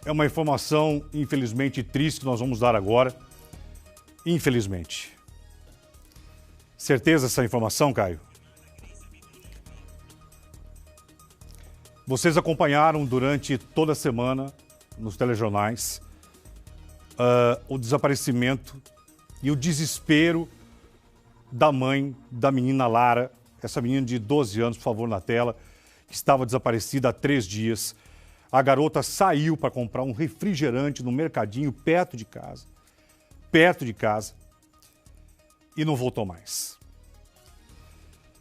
É uma informação, infelizmente, triste que nós vamos dar agora. Infelizmente. Certeza essa informação, Caio? Vocês acompanharam durante toda a semana, nos telejornais, o desaparecimento e o desespero da mãe da menina Lara, essa menina de 12 anos, por favor, na tela, que estava desaparecida há 3 dias. A garota saiu para comprar um refrigerante no mercadinho perto de casa, e não voltou mais.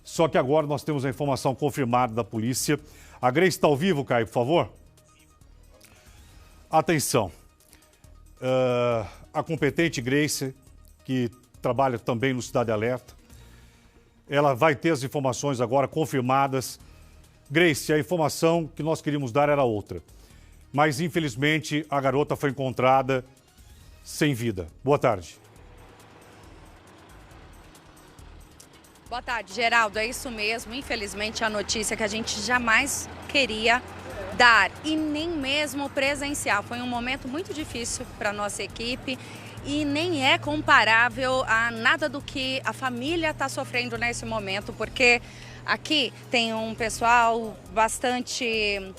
Só que agora nós temos a informação confirmada da polícia. A Grace está ao vivo, Caio, por favor? Atenção. A competente Grace, que trabalha também no Cidade Alerta, ela vai ter as informações agora confirmadas. Grace, a informação que nós queríamos dar era outra. Mas, infelizmente, a garota foi encontrada sem vida. Boa tarde. Boa tarde, Geraldo. É isso mesmo. Infelizmente, a notícia que a gente jamais queria dar e nem mesmo presenciar. Foi um momento muito difícil para a nossa equipe e nem é comparável a nada do que a família está sofrendo nesse momento, porque aqui tem um pessoal bastante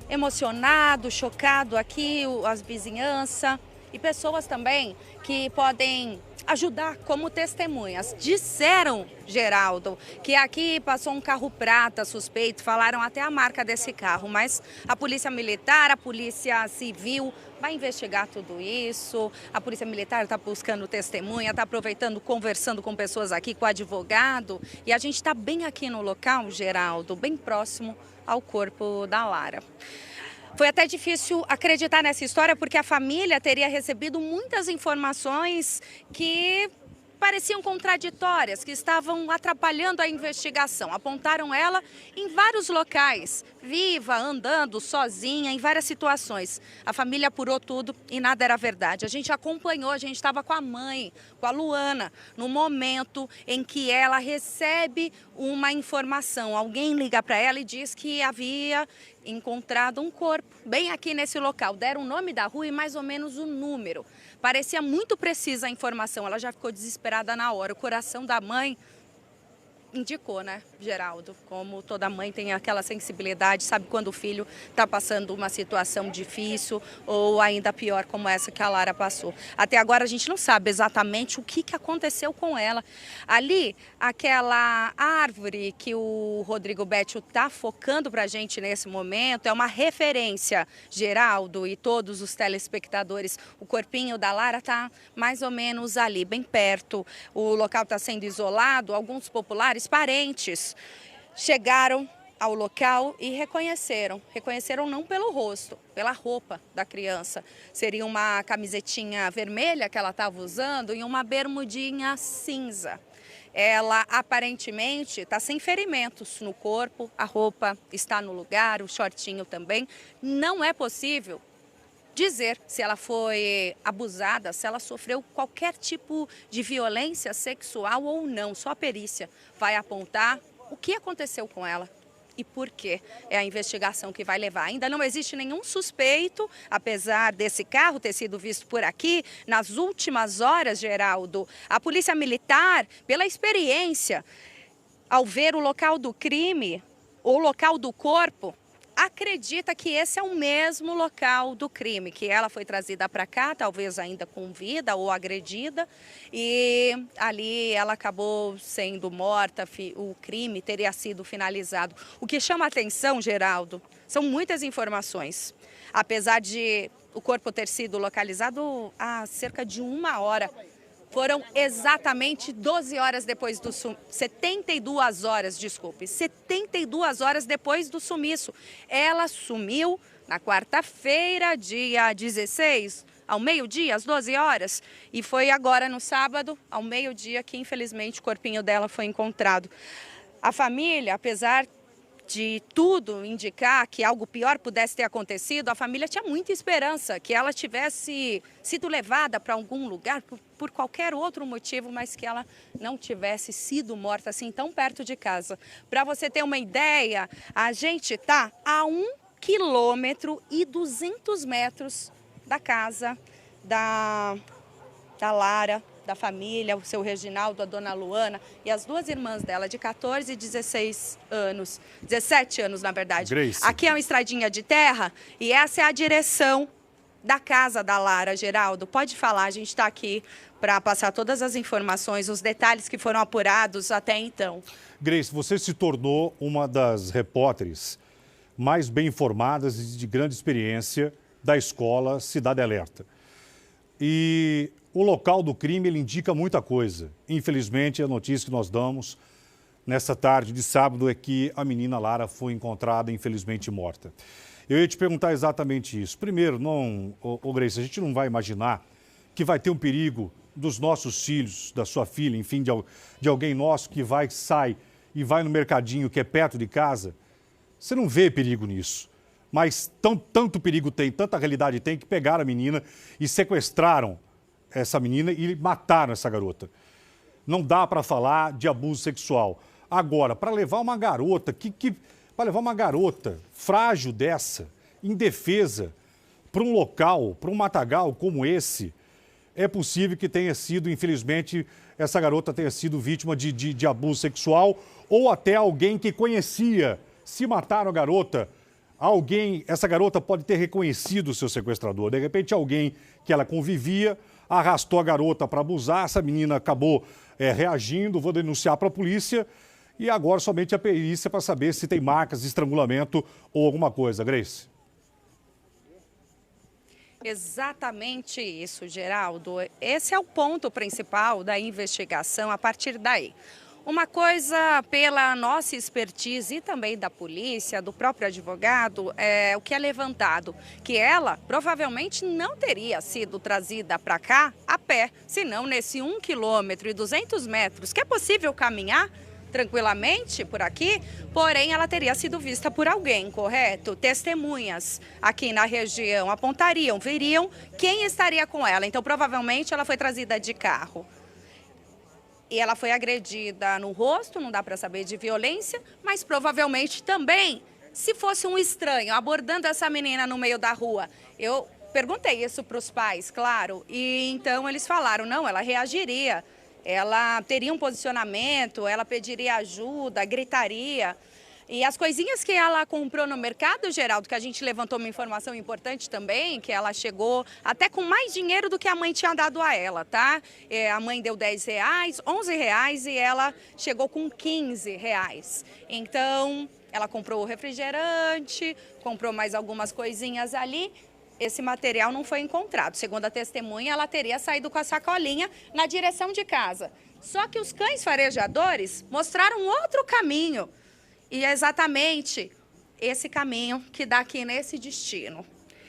emocionado, chocado aqui, as vizinhanças e pessoas também que podem ajudar como testemunhas. Disseram, Geraldo, que aqui passou um carro prata suspeito, falaram até a marca desse carro, mas a Polícia Militar, a Polícia Civil vai investigar tudo isso. A Polícia Militar está buscando testemunha, está aproveitando, conversando com pessoas aqui, com o advogado, e a gente está bem aqui no local, Geraldo, bem próximo ao corpo da Lara. Foi até difícil acreditar nessa história porque a família teria recebido muitas informações que pareciam contraditórias, que estavam atrapalhando a investigação. Apontaram ela em vários locais, viva, andando, sozinha, em várias situações. A família apurou tudo e nada era verdade. A gente acompanhou, a gente estava com a mãe, com a Luana, no momento em que ela recebe uma informação. Alguém liga para ela e diz que havia encontrado um corpo bem aqui nesse local. Deram o nome da rua e mais ou menos o número. Parecia muito precisa a informação, ela já ficou desesperada na hora. O coração da mãe indicou, né, Geraldo? Como toda mãe tem aquela sensibilidade, sabe quando o filho está passando uma situação difícil ou ainda pior como essa que a Lara passou. Até agora a gente não sabe exatamente o que aconteceu com ela. Ali, aquela árvore que o Rodrigo Bétio está focando para a gente nesse momento é uma referência, Geraldo e todos os telespectadores. O corpinho da Lara está mais ou menos ali, bem perto. O local está sendo isolado, alguns populares, parentes, chegaram ao local e reconheceram. Reconheceram não pelo rosto, pela roupa da criança. Seria uma camisetinha vermelha que ela estava usando e uma bermudinha cinza. Ela aparentemente está sem ferimentos no corpo, a roupa está no lugar, o shortinho também. Não é possível dizer se ela foi abusada, se ela sofreu qualquer tipo de violência sexual ou não. Só a perícia vai apontar o que aconteceu com ela e por quê. É a investigação que vai levar. Ainda não existe nenhum suspeito, apesar desse carro ter sido visto por aqui. Nas últimas horas, Geraldo, a Polícia Militar, pela experiência, ao ver o local do crime, o local do corpo, acredita que esse é o mesmo local do crime, que ela foi trazida para cá, talvez ainda com vida ou agredida, e ali ela acabou sendo morta, o crime teria sido finalizado. O que chama a atenção, Geraldo, são muitas informações. Apesar de o corpo ter sido localizado há cerca de 1 hora, foram exatamente 12 horas depois do 72 horas, desculpe, 72 horas depois do sumiço. Ela sumiu na quarta-feira, dia 16, ao meio-dia, às 12 horas. E foi agora no sábado, ao meio-dia, que infelizmente o corpinho dela foi encontrado. A família, apesar de tudo indicar que algo pior pudesse ter acontecido, a família tinha muita esperança que ela tivesse sido levada para algum lugar por qualquer outro motivo, mas que ela não tivesse sido morta assim tão perto de casa. Para você ter uma ideia, a gente está a 1 quilômetro e 200 metros da casa da Lara, da família, o seu Reginaldo, a dona Luana e as duas irmãs dela, de 14 e 16 anos, 17 anos na verdade. Grace. Aqui é uma estradinha de terra e essa é a direção da casa da Lara. Geraldo, pode falar, a gente está aqui para passar todas as informações, os detalhes que foram apurados até então. Grace, você se tornou uma das repórteres mais bem informadas e de grande experiência da escola Cidade Alerta. E o local do crime, ele indica muita coisa. Infelizmente, a notícia que nós damos nessa tarde de sábado é que a menina Lara foi encontrada, infelizmente, morta. Eu ia te perguntar exatamente isso. Primeiro, Grace, a gente não vai imaginar que vai ter um perigo dos nossos filhos, da sua filha, enfim, de alguém nosso que sai e vai no mercadinho que é perto de casa. Você não vê perigo nisso. Mas tanto perigo tem, tanta realidade tem, que pegaram a menina e sequestraram essa menina e mataram essa garota. Não dá para falar de abuso sexual. Agora, para levar uma garota, para levar uma garota frágil dessa, indefesa, para um local, para um matagal como esse, é possível que tenha sido, infelizmente, essa garota tenha sido vítima de abuso sexual ou até alguém que conhecia. Se mataram a garota, essa garota pode ter reconhecido o seu sequestrador. De repente, alguém que ela convivia arrastou a garota para abusar, essa menina acabou reagindo, vou denunciar para a polícia e agora somente a perícia para saber se tem marcas de estrangulamento ou alguma coisa. Grace? Exatamente isso, Geraldo. Esse é o ponto principal da investigação a partir daí. Uma coisa, pela nossa expertise e também da polícia, do próprio advogado, é o que é levantado, que ela provavelmente não teria sido trazida para cá a pé, senão nesse 1 quilômetro e 200 metros, que é possível caminhar tranquilamente por aqui, porém ela teria sido vista por alguém, correto? Testemunhas aqui na região apontariam, veriam quem estaria com ela, então provavelmente ela foi trazida de carro. E ela foi agredida no rosto, não dá para saber de violência, mas provavelmente também, se fosse um estranho abordando essa menina no meio da rua. Eu perguntei isso para os pais, claro, e então eles falaram, não, ela reagiria, ela teria um posicionamento, ela pediria ajuda, gritaria. E as coisinhas que ela comprou no mercado, Geraldo, que a gente levantou uma informação importante também, que ela chegou até com mais dinheiro do que a mãe tinha dado a ela, tá? A mãe deu R$10, R$11 e ela chegou com R$15. Então, ela comprou o refrigerante, comprou mais algumas coisinhas ali. Esse material não foi encontrado. Segundo a testemunha, ela teria saído com a sacolinha na direção de casa. Só que os cães farejadores mostraram outro caminho. E é exatamente esse caminho que dá aqui nesse destino.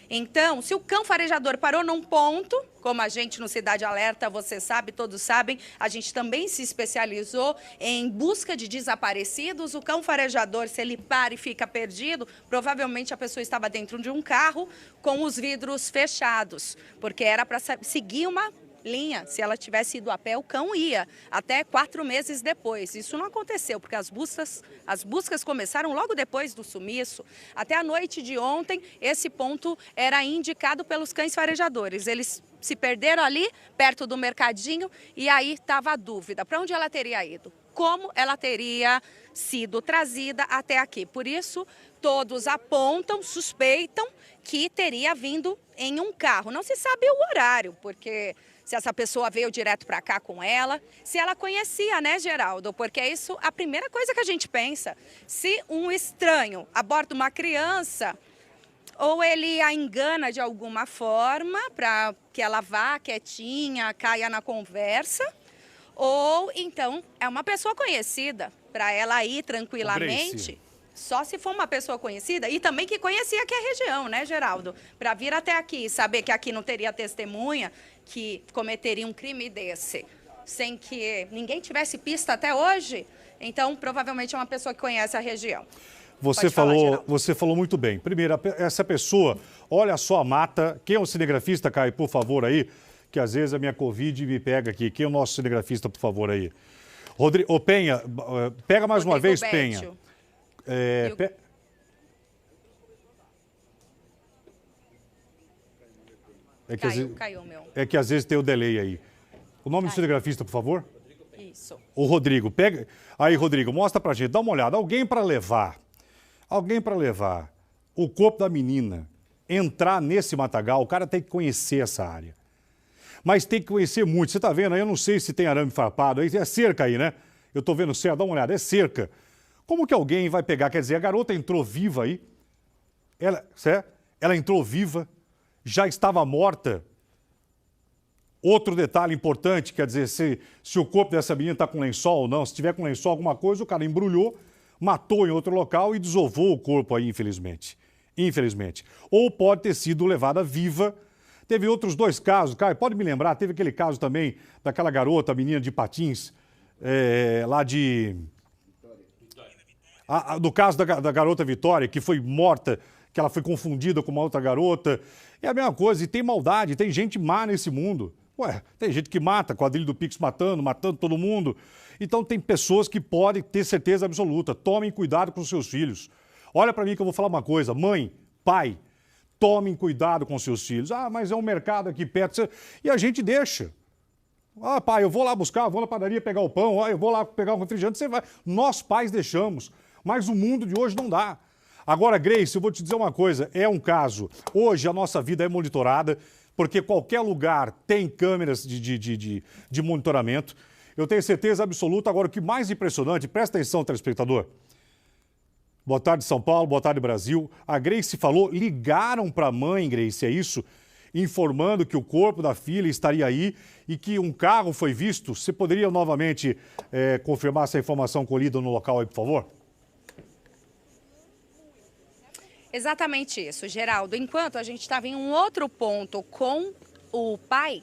Então, se o cão farejador parou num ponto, como a gente no Cidade Alerta, você sabe, todos sabem, a gente também se especializou em busca de desaparecidos. O cão farejador, se ele para e fica perdido, provavelmente a pessoa estava dentro de um carro com os vidros fechados, porque era para seguir uma linha. Se ela tivesse ido a pé, o cão ia até 4 meses depois. Isso não aconteceu, porque as buscas começaram logo depois do sumiço. Até a noite de ontem, esse ponto era indicado pelos cães farejadores. Eles se perderam ali, perto do mercadinho, e aí estava a dúvida. Para onde ela teria ido? Como ela teria sido trazida até aqui? Por isso, todos apontam, suspeitam que teria vindo em um carro. Não se sabe o horário, porque se essa pessoa veio direto para cá com ela, se ela conhecia, né, Geraldo? Porque é isso a primeira coisa que a gente pensa. Se um estranho aborda uma criança, ou ele a engana de alguma forma para que ela vá quietinha, caia na conversa, ou então é uma pessoa conhecida, para ela ir tranquilamente. Só se for uma pessoa conhecida e também que conhecia aqui a região, né, Geraldo? Para vir até aqui e saber que aqui não teria testemunha que cometeria um crime desse, sem que ninguém tivesse pista até hoje, então provavelmente é uma pessoa que conhece a região. Você falou muito bem. Primeiro, essa pessoa, olha só a mata. Quem é o cinegrafista, Caio, por favor, aí? Que às vezes a minha Covid me pega aqui. Quem é o nosso cinegrafista, por favor, aí? Ô, Penha, pega mais uma vez, Penha. Caiu, meu. É que às vezes tem o delay aí. O nome do cinegrafista, por favor? Isso. O Rodrigo. Pega. Aí, Rodrigo, mostra pra gente, dá uma olhada. Alguém para levar o corpo da menina, entrar nesse matagal, o cara tem que conhecer essa área. Mas tem que conhecer muito. Você tá vendo aí? Eu não sei se tem arame farpado. Aí é cerca aí, né? Eu tô vendo certo, dá uma olhada. É cerca. Como que alguém vai pegar? Quer dizer, a garota entrou viva aí. Ela entrou viva, já estava morta. Outro detalhe importante, quer dizer, se o corpo dessa menina está com lençol ou não, se tiver com lençol alguma coisa, o cara embrulhou, matou em outro local e desovou o corpo aí, infelizmente. Infelizmente. Ou pode ter sido levada viva. Teve outros 2 casos, Caio, pode me lembrar, teve aquele caso também daquela garota, a menina de patins, lá de... do caso da garota Vitória, que foi morta, que ela foi confundida com uma outra garota. É a mesma coisa, e tem maldade, tem gente má nesse mundo. Ué, tem gente que mata, quadrilha do Pix matando todo mundo. Então tem pessoas que podem ter certeza absoluta. Tomem cuidado com os seus filhos. Olha para mim que eu vou falar uma coisa. Mãe, pai, tomem cuidado com seus filhos. Ah, mas é um mercado aqui perto. E a gente deixa. Ah, pai, eu vou lá buscar, vou na padaria pegar o pão, eu vou lá pegar um refrigerante, você vai. Nós pais deixamos, mas o mundo de hoje não dá. Agora, Grace, eu vou te dizer uma coisa, é um caso. Hoje a nossa vida é monitorada, porque qualquer lugar tem câmeras de monitoramento. Eu tenho certeza absoluta. Agora, o que mais impressionante, presta atenção, telespectador. Boa tarde, São Paulo, boa tarde, Brasil. A Grace falou, ligaram para a mãe, Grace, é isso? Informando que o corpo da filha estaria aí e que um carro foi visto. Você poderia novamente confirmar essa informação colhida no local aí, por favor? Exatamente isso, Geraldo. Enquanto a gente estava em um outro ponto com o pai,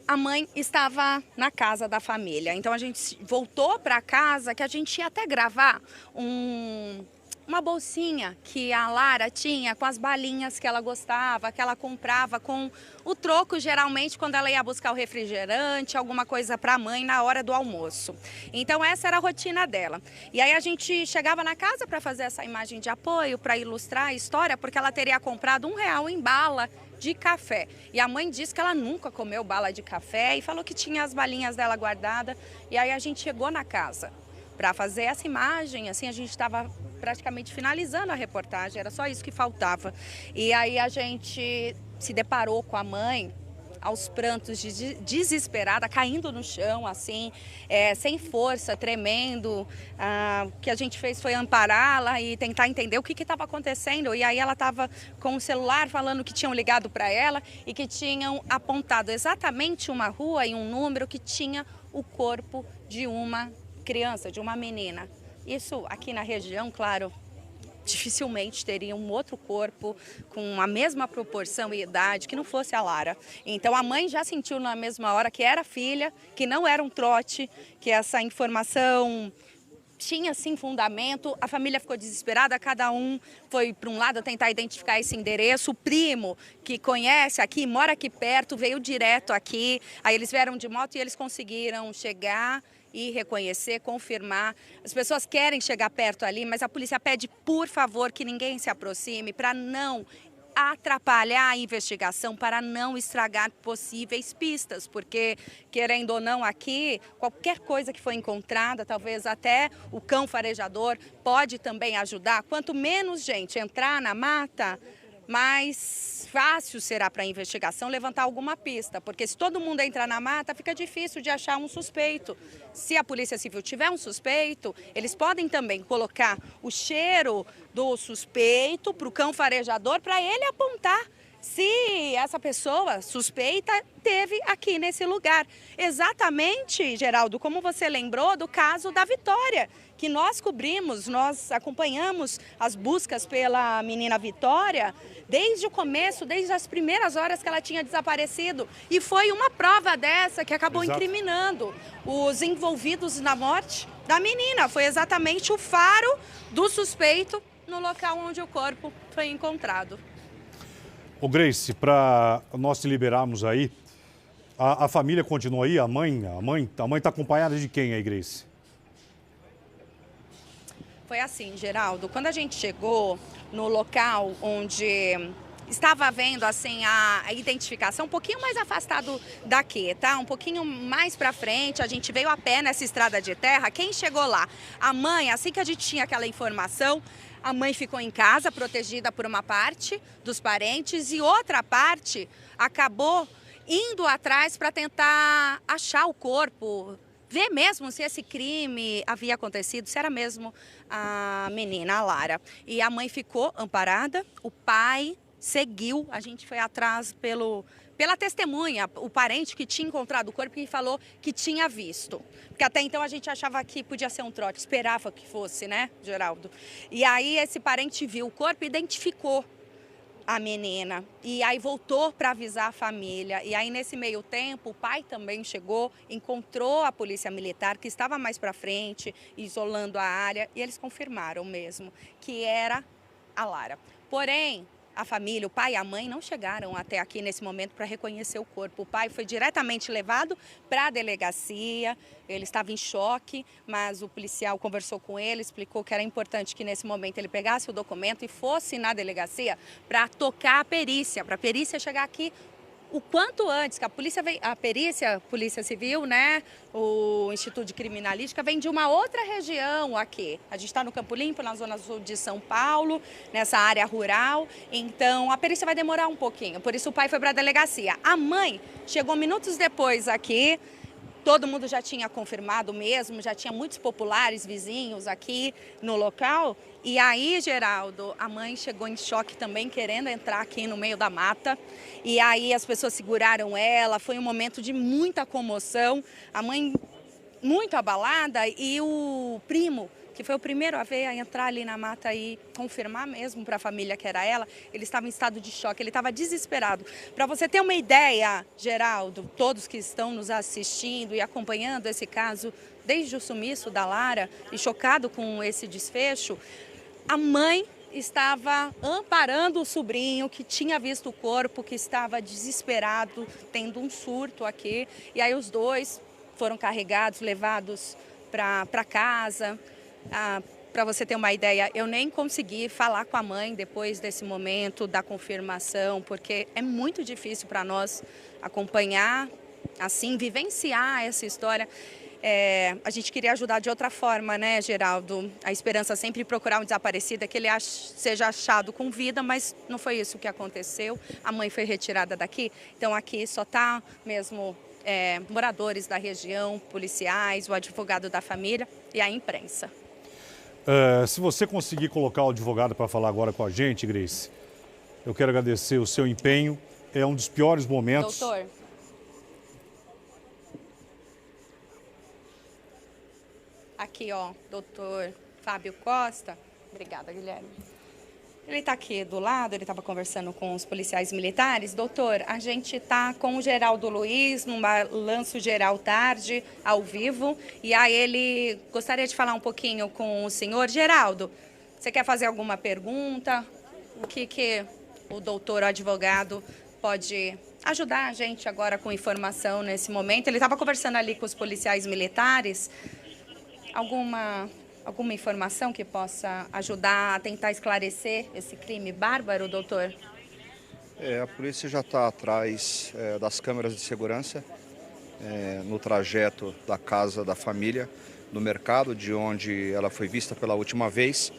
a mãe estava na casa da família. Então a gente voltou para casa, que a gente ia até gravar uma bolsinha que a Lara tinha com as balinhas que ela gostava, que ela comprava com o troco, geralmente, quando ela ia buscar o refrigerante, alguma coisa para a mãe na hora do almoço. Então essa era a rotina dela. E aí a gente chegava na casa para fazer essa imagem de apoio, para ilustrar a história, porque ela teria comprado R$1 em bala de café. E a mãe disse que ela nunca comeu bala de café e falou que tinha as balinhas dela guardadas. E aí a gente chegou na casa para fazer essa imagem, assim, a gente estava praticamente finalizando a reportagem, era só isso que faltava. E aí a gente se deparou com a mãe, aos prantos, desesperada, caindo no chão, assim, sem força, tremendo. O que a gente fez foi ampará-la e tentar entender o que estava acontecendo. E aí ela estava com o celular falando que tinham ligado para ela e que tinham apontado exatamente uma rua e um número que tinha o corpo de uma criança, de uma menina. Isso aqui na região, claro, dificilmente teria um outro corpo com a mesma proporção e idade que não fosse a Lara. Então a mãe já sentiu na mesma hora que era filha, que não era um trote, que essa informação tinha sim fundamento. A família ficou desesperada, cada um foi para um lado tentar identificar esse endereço. O primo que conhece aqui, mora aqui perto, veio direto aqui. Aí eles vieram de moto e eles conseguiram chegar e reconhecer, confirmar. As pessoas querem chegar perto ali, mas a polícia pede, por favor, que ninguém se aproxime para não atrapalhar a investigação, para não estragar possíveis pistas, porque, querendo ou não, aqui, qualquer coisa que foi encontrada, talvez até o cão farejador, pode também ajudar. Quanto menos gente entrar na mata, mais fácil será para a investigação levantar alguma pista, porque se todo mundo entrar na mata, fica difícil de achar um suspeito. Se a Polícia Civil tiver um suspeito, eles podem também colocar o cheiro do suspeito para o cão farejador, para ele apontar se essa pessoa suspeita esteve aqui nesse lugar. Exatamente, Geraldo, como você lembrou do caso da Vitória, que nós cobrimos, nós acompanhamos as buscas pela menina Vitória desde o começo, desde as primeiras horas que ela tinha desaparecido. E foi uma prova dessa que acabou incriminando os envolvidos na morte da menina. Foi exatamente o faro do suspeito no local onde o corpo foi encontrado. Ô Grace, para nós te liberarmos aí, a família continua aí? A mãe está acompanhada de quem aí, Grace? Foi assim, Geraldo, quando a gente chegou no local onde estava vendo assim a identificação um pouquinho mais afastado daqui, tá? Um pouquinho mais para frente, a gente veio a pé nessa estrada de terra. Quem chegou lá? A mãe, assim que a gente tinha aquela informação, a mãe ficou em casa, protegida por uma parte dos parentes e outra parte acabou indo atrás para tentar achar o corpo, ver mesmo se esse crime havia acontecido, se era mesmo a menina, a Lara. E a mãe ficou amparada, o pai seguiu, a gente foi atrás pela testemunha, o parente que tinha encontrado o corpo e falou que tinha visto. Porque até então a gente achava que podia ser um trote, esperava que fosse, né, Geraldo? E aí esse parente viu o corpo e identificou a menina. E aí voltou para avisar a família. E aí nesse meio tempo o pai também chegou, encontrou a polícia militar que estava mais para frente, isolando a área. E eles confirmaram mesmo que era a Lara. Porém, a família, o pai e a mãe não chegaram até aqui nesse momento para reconhecer o corpo. O pai foi diretamente levado para a delegacia, ele estava em choque, mas o policial conversou com ele, explicou que era importante que nesse momento ele pegasse o documento e fosse na delegacia para tocar a perícia, para a perícia chegar aqui o quanto antes, que a Polícia Civil, né, o Instituto de Criminalística, vem de uma outra região aqui. A gente está no Campo Limpo, na zona sul de São Paulo, nessa área rural, então a perícia vai demorar um pouquinho, por isso o pai foi para a delegacia. A mãe chegou minutos depois aqui, todo mundo já tinha confirmado mesmo, já tinha muitos populares vizinhos aqui no local. E aí, Geraldo, a mãe chegou em choque também, querendo entrar aqui no meio da mata. E aí as pessoas seguraram ela, foi um momento de muita comoção. A mãe muito abalada e o primo, que foi o primeiro a ver, a entrar ali na mata e confirmar mesmo para a família que era ela, ele estava em estado de choque, ele estava desesperado. Para você ter uma ideia, Geraldo, todos que estão nos assistindo e acompanhando esse caso, desde o sumiço da Lara e chocado com esse desfecho, a mãe estava amparando o sobrinho que tinha visto o corpo, que estava desesperado, tendo um surto aqui. E aí os dois foram carregados, levados para casa. Para você ter uma ideia, eu nem consegui falar com a mãe depois desse momento da confirmação, porque é muito difícil para nós acompanhar, assim, vivenciar essa história. A gente queria ajudar de outra forma, né, Geraldo? A esperança é sempre procurar um desaparecido, é que ele seja achado com vida, mas não foi isso que aconteceu. A mãe foi retirada daqui, então aqui só está mesmo moradores da região, policiais, o advogado da família e a imprensa. Se você conseguir colocar o advogado para falar agora com a gente, Grace, eu quero agradecer o seu empenho. É um dos piores momentos. Doutor. Aqui, ó, doutor Fábio Costa. Obrigada, Guilherme. Ele está aqui do lado, ele estava conversando com os policiais militares. Doutor, a gente está com o Geraldo Luiz, num balanço geral tarde, ao vivo. E aí ele gostaria de falar um pouquinho com o senhor. Geraldo, você quer fazer alguma pergunta? O que o doutor, o advogado, pode ajudar a gente agora com informação nesse momento? Ele estava conversando ali com os policiais militares. Alguma informação que possa ajudar a tentar esclarecer esse crime bárbaro, doutor? A polícia já está atrás das câmeras de segurança, no trajeto da casa da família, no mercado, de onde ela foi vista pela última vez,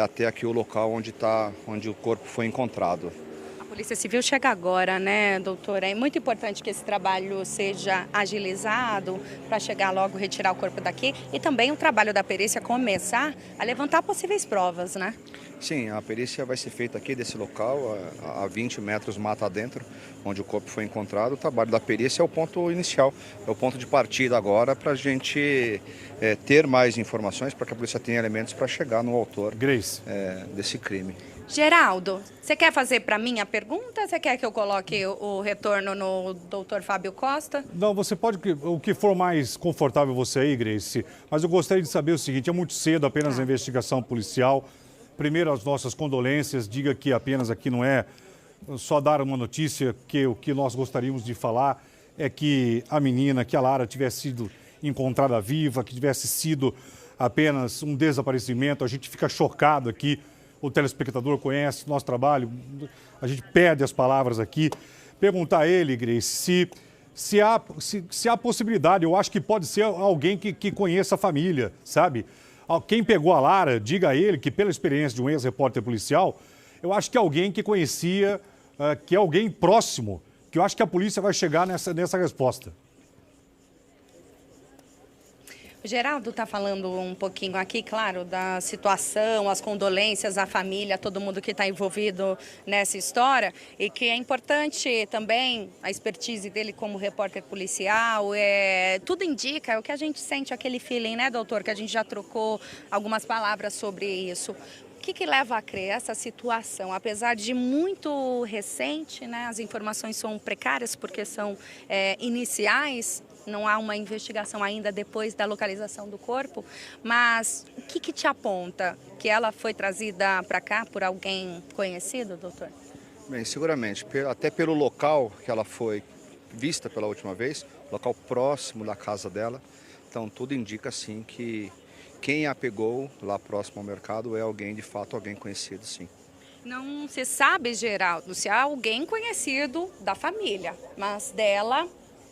até aqui o local onde o corpo foi encontrado. A Polícia Civil chega agora, né, doutor? É muito importante que esse trabalho seja agilizado para chegar logo, retirar o corpo daqui e também o trabalho da perícia começar a levantar possíveis provas, né? Sim, a perícia vai ser feita aqui desse local, a 20 metros mata adentro, onde o corpo foi encontrado. O trabalho da perícia é o ponto inicial, é o ponto de partida agora para a gente ter mais informações, para que a polícia tenha elementos para chegar no autor Grace. Desse crime. Geraldo, você quer fazer para mim a pergunta ou você quer que eu coloque o retorno no doutor Fábio Costa? Não, você pode, o que for mais confortável você aí, Grace, mas eu gostaria de saber o seguinte, é muito cedo apenas a investigação policial. Primeiro, as nossas condolências, diga que apenas aqui não é só dar uma notícia, que o que nós gostaríamos de falar é que a menina, que a Lara tivesse sido encontrada viva, que tivesse sido apenas um desaparecimento. A gente fica chocado aqui. o telespectador conhece nosso trabalho, a gente perde as palavras aqui. Perguntar a ele, Grace, se há possibilidade, eu acho que pode ser alguém que conheça a família, sabe? Quem pegou a Lara, diga a ele que, pela experiência de um ex-repórter policial, eu acho que alguém que conhecia, que é alguém próximo, que eu acho que a polícia vai chegar nessa resposta. O Geraldo está falando um pouquinho aqui, claro, da situação, as condolências à família, todo mundo que está envolvido nessa história, e que é importante também a expertise dele como repórter policial. Tudo indica, é o que a gente sente, aquele feeling, né, doutor, que a gente já trocou algumas palavras sobre isso. O que leva a crer essa situação? Apesar de muito recente, né, as informações são precárias porque são iniciais, não há uma investigação ainda depois da localização do corpo, mas o que te aponta? Que ela foi trazida para cá por alguém conhecido, doutor? Bem, seguramente, até pelo local que ela foi vista pela última vez, local próximo da casa dela, então tudo indica sim que quem a pegou lá próximo ao mercado é alguém, de fato, alguém conhecido, sim. Não se sabe, Geraldo, se há alguém conhecido da família, mas dela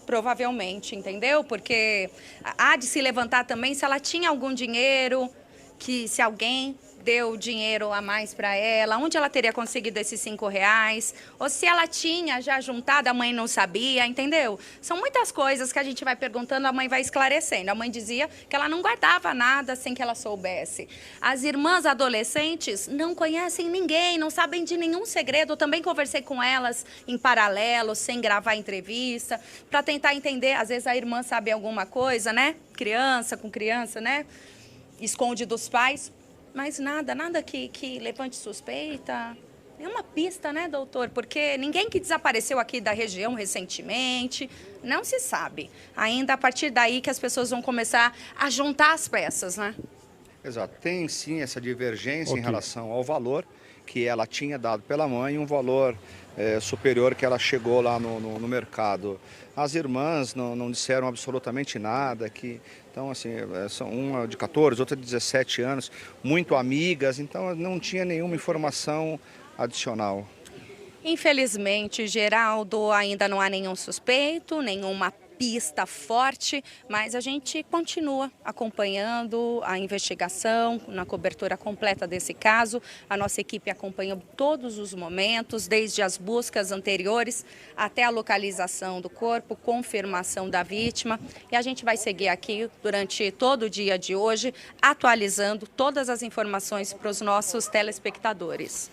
provavelmente, entendeu? Porque há de se levantar também se ela tinha algum dinheiro, que se alguém deu dinheiro a mais para ela, onde ela teria conseguido esses R$5, ou se ela tinha já juntado, a mãe não sabia, entendeu? São muitas coisas que a gente vai perguntando, a mãe vai esclarecendo. A mãe dizia que ela não guardava nada sem que ela soubesse. As irmãs adolescentes não conhecem ninguém, não sabem de nenhum segredo. Eu também conversei com elas em paralelo, sem gravar entrevista, para tentar entender. Às vezes a irmã sabe alguma coisa, né? Criança com criança, né? Esconde dos pais. Mas nada que levante suspeita, nenhuma pista, né, doutor? Porque ninguém que desapareceu aqui da região recentemente, não se sabe. Ainda a partir daí que as pessoas vão começar a juntar as peças, né? Exato. Tem sim essa divergência em relação ao valor que ela tinha dado pela mãe, um valor superior que ela chegou lá no mercado. As irmãs não disseram absolutamente nada, então assim, são uma de 14, outra de 17 anos, muito amigas, então não tinha nenhuma informação adicional. Infelizmente, Geraldo, ainda não há nenhum suspeito, nenhuma pista forte, mas a gente continua acompanhando a investigação, na cobertura completa desse caso. A nossa equipe acompanha todos os momentos, desde as buscas anteriores até a localização do corpo, confirmação da vítima. E a gente vai seguir aqui durante todo o dia de hoje, atualizando todas as informações para os nossos telespectadores.